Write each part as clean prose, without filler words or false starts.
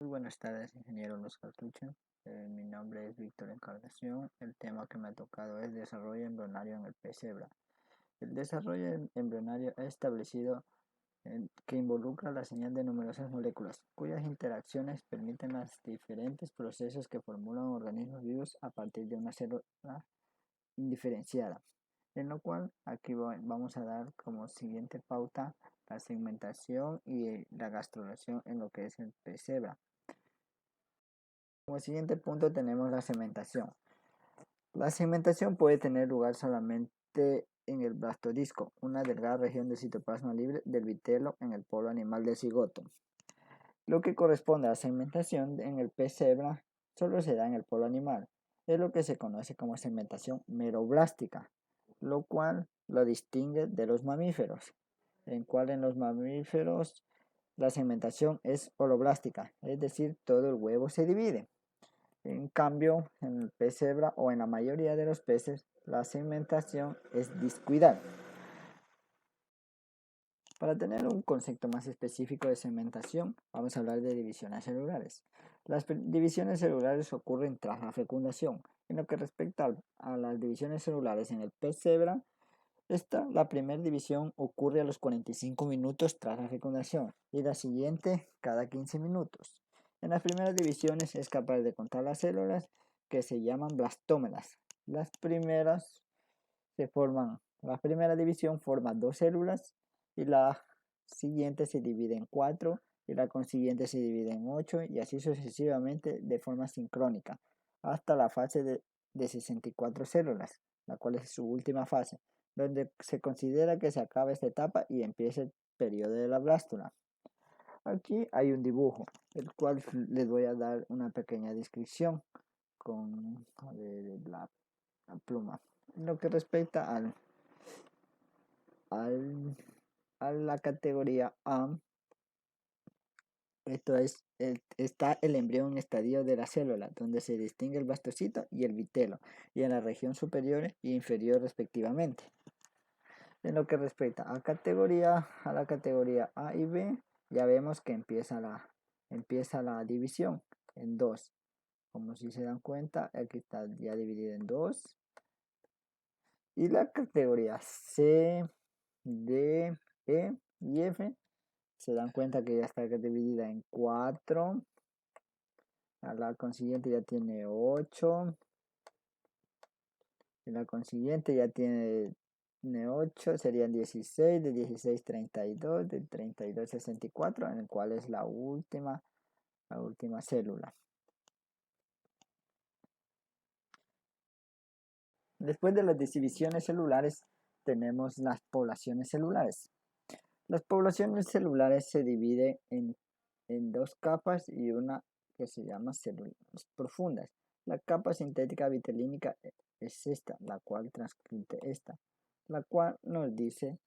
Muy buenas tardes, ingeniero Los Cartuchos. Mi nombre es Víctor Encarnación. El tema que me ha tocado es desarrollo embrionario en el pez cebra. El desarrollo embrionario es establecido que involucra la señal de numerosas moléculas, cuyas interacciones permiten los diferentes procesos que formulan organismos vivos a partir de una célula indiferenciada, en lo cual aquí vamos a dar como siguiente pauta la segmentación y la gastrulación en lo que es el pez cebra. Como siguiente punto tenemos la segmentación. La segmentación puede tener lugar solamente en el blastodisco, una delgada región de citoplasma libre del vitelo en el polo animal del cigoto. Lo que corresponde a la segmentación en el pez cebra solo se da en el polo animal. Es lo que se conoce como segmentación meroblástica, lo cual lo distingue de los mamíferos, en cual en los mamíferos la segmentación es holoblástica, es decir, todo el huevo se divide. En cambio, en el pez cebra o en la mayoría de los peces, la segmentación es discoidal. Para tener un concepto más específico de segmentación, vamos a hablar de divisiones celulares. Las divisiones celulares ocurren tras la fecundación. En lo que respecta a las divisiones celulares en el pez cebra, la primera división ocurre a los 45 minutos tras la fecundación y la siguiente cada 15 minutos. En las primeras divisiones es capaz de contar las células que se llaman blastómeras. La primera división forma dos células y la siguiente se divide en 4 y la consiguiente se divide en 8 y así sucesivamente de forma sincrónica hasta la fase de 64 células, la cual es su última fase, donde se considera que se acaba esta etapa y empieza el periodo de la blástula. Aquí hay un dibujo, el cual les voy a dar una pequeña descripción con la pluma. En lo que respecta a la categoría A, está el embrión en estadio de la célula, donde se distingue el blastocito y el vitelo, y en la región superior e inferior respectivamente. En lo que respecta a la categoría A y B, ya vemos que empieza la división en dos. Como si se dan cuenta, aquí está ya dividido en dos. Y la categoría C, D, E y F se dan cuenta que ya está dividida en 4. A la consiguiente ya tiene 8. Y la consiguiente ya tiene 8, serían 16, de 16 32, de 32 64, en el cual es la última célula. Después de las divisiones celulares tenemos las poblaciones celulares. Las poblaciones celulares se dividen en dos capas y una que se llama células profundas. La capa sintética vitelínica es esta, la cual transcribe esta, la cual nos dice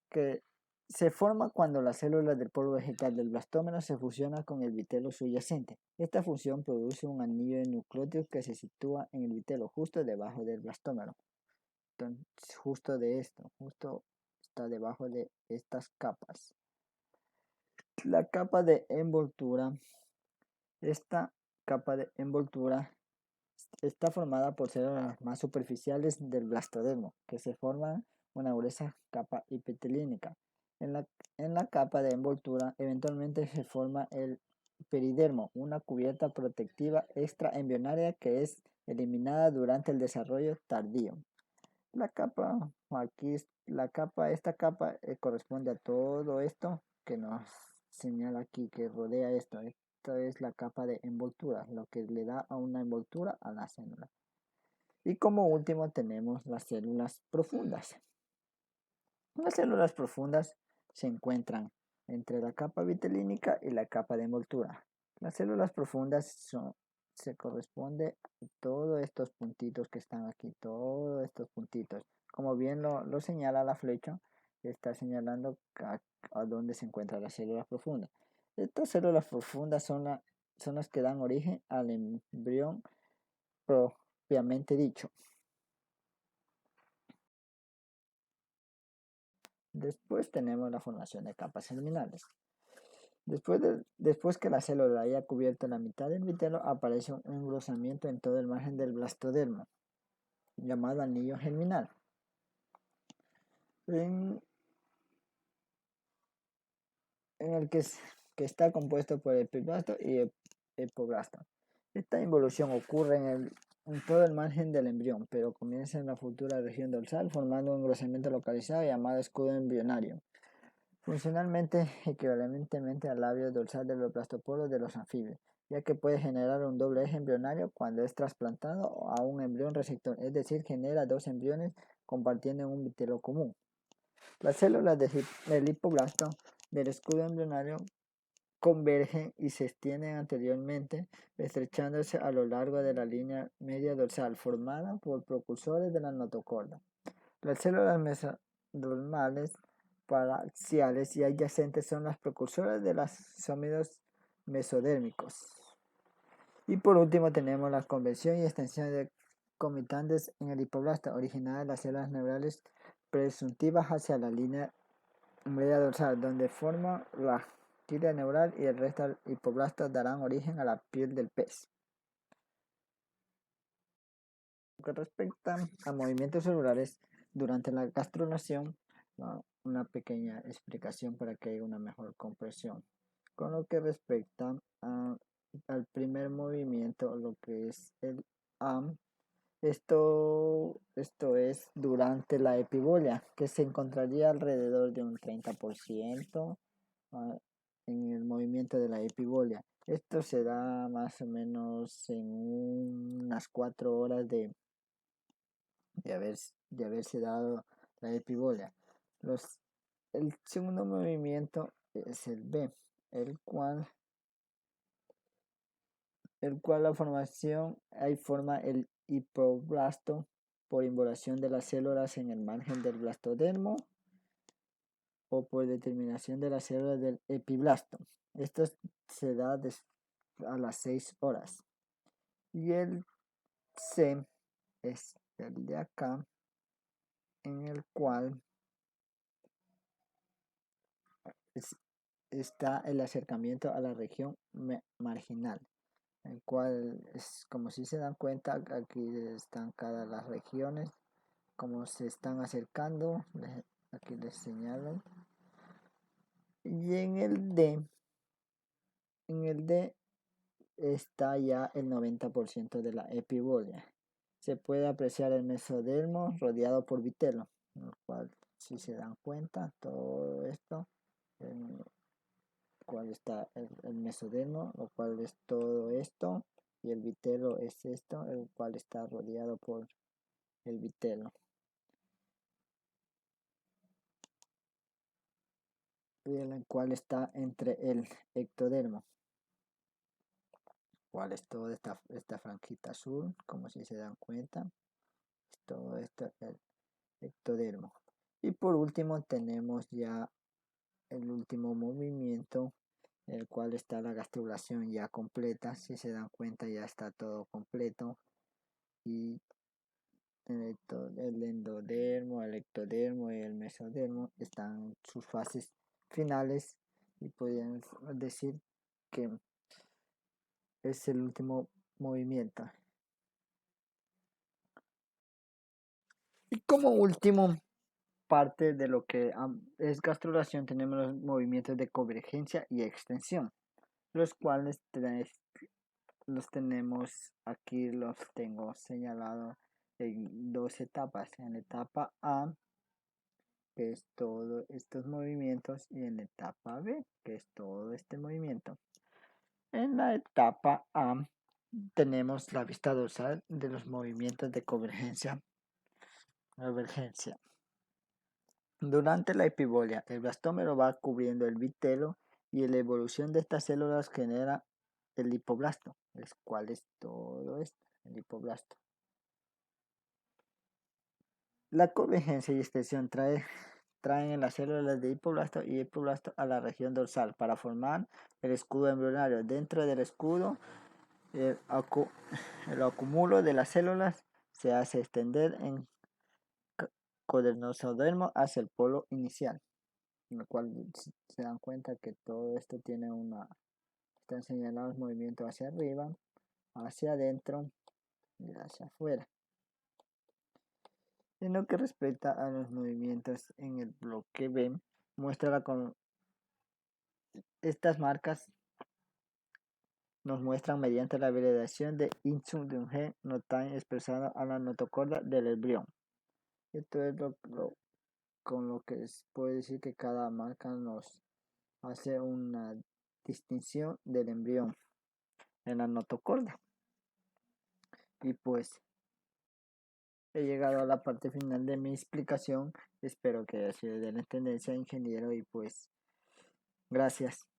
que se forma cuando las células del polo vegetal del blastómero se fusionan con el vitelo subyacente. Esta fusión produce un anillo de nucleótidos que se sitúa en el vitelo justo debajo del blastómero. Entonces, justo está debajo de estas capas. La capa de envoltura, esta capa de envoltura está formada por células más superficiales del blastodermo, que se forman una gruesa capa epitelínica. En la capa de envoltura eventualmente se forma el peridermo, una cubierta protectiva extraembrionaria que es eliminada durante el desarrollo tardío. Esta capa corresponde a todo esto que nos señala aquí, que rodea esto. Esta es la capa de envoltura, lo que le da a una envoltura a la célula. Y como último tenemos las células profundas. Las células profundas se encuentran entre la capa vitelínica y la capa de envoltura. Las células profundas se corresponde a todos estos puntitos que están aquí, todos estos puntitos. Como bien lo señala la flecha, está señalando a dónde se encuentra la célula profunda. Estas células profundas son las que dan origen al embrión propiamente dicho. Después tenemos la formación de capas germinales. Después que la célula haya cubierto la mitad del vitelo, aparece un engrosamiento en todo el margen del blastodermo, llamado anillo germinal, en, en el que está compuesto por epiblasto y epoblasto. Esta involución ocurre en todo el margen del embrión, pero comienza en la futura región dorsal, formando un engrosamiento localizado llamado escudo embrionario, funcionalmente equivalentemente al labio dorsal de los blastoporos de los anfibios, ya que puede generar un doble eje embrionario cuando es trasplantado a un embrión receptor, es decir, genera dos embriones compartiendo un vitelo común. Las células del hipoblasto del escudo embrionario convergen y se extienden anteriormente, estrechándose a lo largo de la línea media dorsal formada por precursores de la notocorda. Las células mesodermales paraxiales y adyacentes son las precursoras de los sómidos mesodérmicos. Y por último tenemos la conversión y extensión de comitantes en el hipoblasto, originadas de las células neurales presuntivas hacia la línea media dorsal, donde forma la tira neural y el resto del hipoblasto darán origen a la piel del pez. Con respecto a movimientos celulares durante la gastrulación, una pequeña explicación para que haya una mejor comprensión. Con lo que respecta al primer movimiento, lo que es el AM, esto es durante la epibolia, que se encontraría alrededor de un 30% ah, en el movimiento de la epibolia. Esto se da más o menos en unas 4 horas de haberse dado la epibolia. El segundo movimiento es el B, el cual la formación ahí forma el hipoblasto por involución de las células en el margen del blastodermo o por determinación de las células del epiblasto. Esto se da a las 6 horas. Y el C es el de acá, en el cual está el acercamiento a la región marginal, el cual es como si se dan cuenta, aquí están cada las regiones, como se están acercando, aquí les señalo. Y en el D está ya el 90% de la epibolia. Se puede apreciar el mesodermo rodeado por vitelo, el cual si se dan cuenta todo esto, el cual está el mesodermo, lo cual es todo esto, y el vitelo es esto, el cual está rodeado por el vitelo. Y el cual está entre el ectodermo, cual es toda esta franjita azul, como si se dan cuenta, todo esto el ectodermo. Y por último tenemos ya el último movimiento, el cual está la gastrulación ya completa, si se dan cuenta ya está todo completo, y el endodermo, el ectodermo y el mesodermo están en sus fases finales y podrían decir que es el último movimiento. Y como último parte de lo que es gastrulación tenemos los movimientos de convergencia y extensión, los cuales los tenemos aquí, los tengo señalados en dos etapas. En la etapa A, que es todos estos movimientos, y en la etapa B, que es todo este movimiento. En la etapa A tenemos la vista dorsal de los movimientos de convergencia. Durante la epibolia, el blastómero va cubriendo el vitelo y la evolución de estas células genera el hipoblasto, el cual es todo esto, el hipoblasto. La convergencia y extensión traen en las células de hipoblasto y hipoblasto a la región dorsal para formar el escudo embrionario. Dentro del escudo, el acúmulo de las células se hace extender en codernosodermo hacia el polo inicial. en el cual se dan cuenta que todo esto tiene están señalados movimientos hacia arriba, hacia adentro y hacia afuera. En lo que respecta a los movimientos en el bloque B, muestra con estas marcas nos muestran mediante la validación de Insun de un gen notae expresado a la notocorda del embrión. Esto es con lo que puede decir que cada marca nos hace una distinción del embrión en la notocorda. Y pues he llegado a la parte final de mi explicación. Espero que haya sido de la tendencia, ingeniero, y pues gracias.